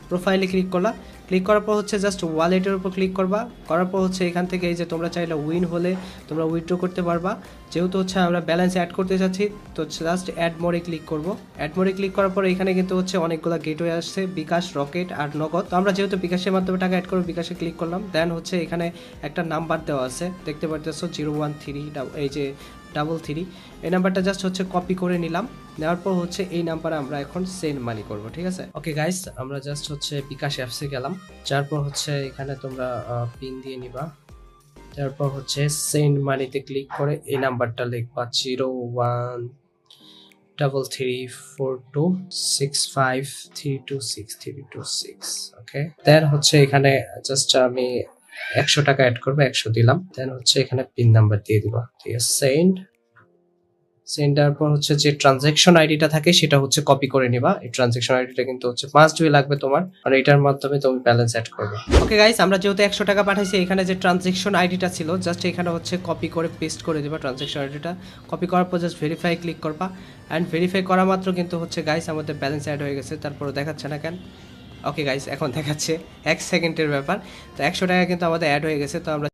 প্রোফাইলে ক্লিক করলা, ক্লিক করার পর হচ্ছে জাস্ট ওয়ালেটের উপর ক্লিক করবা, করার পর হচ্ছে এখান থেকে এই যে তোমরা চাইলে উইন হলে তোমরা উইথড্র করতে পারবা। যেহেতু হচ্ছে আমরা ব্যালেন্স অ্যাড করতে চাচ্ছি তো জাস্ট অ্যাড মোডে ক্লিক করব। অ্যাড মোডে ক্লিক করার পর এখানে কিন্তু হচ্ছে অনেকগুলো গেটওয়ে আসছে, বিকাশ, রকেট আর নগদ। তো আমরা যেহেতু বিকাশের মাধ্যমে টাকা অ্যাড করবো, বিকাশে ক্লিক করলাম। দেন হচ্ছে এখানে একটা নাম্বার দেওয়া আছে, দেখতে পারতেছো 013, এই যে 33, এই নাম্বারটা জাস্ট হচ্ছে কপি করে নিলাম। নেওয়ার পর হচ্ছে এই নাম্বারে আমরা এখন সেন্ড মানি করব, ঠিক আছে। ওকে গাইস, আমরা জাস্ট হচ্ছে বিকাশ অ্যাপসে গেলাম, যারপর হচ্ছে এখানে তোমরা পিন দিয়ে নিবা। তারপর হচ্ছে সেন্ড মানিতে ক্লিক করে এই নাম্বারটা লিখবা 0133465326। ওকে, দেন হচ্ছে এখানে জাস্ট আমি 100 টাকা অ্যাড করবো, 100 দিলাম। দেন হচ্ছে এখানে পিন নাম্বার দিয়ে দিবা, ঠিক আছে। সেন্ড দেওয়ার পর হচ্ছে যে ট্রানজ্যাকশন আইডিটা থাকে সেটা হচ্ছে কপি করে নিবা। এই ট্রানজ্যাকশন আইডিটা কিন্তু হচ্ছে মাস্ট বি লাগবে তোমার, আর এটার মাধ্যমে তুমি ব্যালেন্স অ্যাড করবে। ওকে গাইস, আমরা যেহেতু 100 টাকা পাঠাইছি, এখানে যে ট্রানজ্যাকশন আইডিটা ছিল জাস্ট এখানে হচ্ছে কপি করে পেস্ট করে দিবা। ট্রানজ্যাকশন আইডিটা কপি করার পর জাস্ট ভেরিফাই ক্লিক করবা, অ্যান্ড ভেরিফাই করা মাত্র কিন্তু হচ্ছে গাইস আমাদের ব্যালেন্স অ্যাড হয়ে গেছে। তারপরে দেখাচ্ছে না কেন? ওকে গাইস, এখন দেখাচ্ছে 1 সেকেন্ডের ব্যাপার। তো 100 টাকা কিন্তু আমাদের অ্যাড হয়ে গেছে। তো আমরা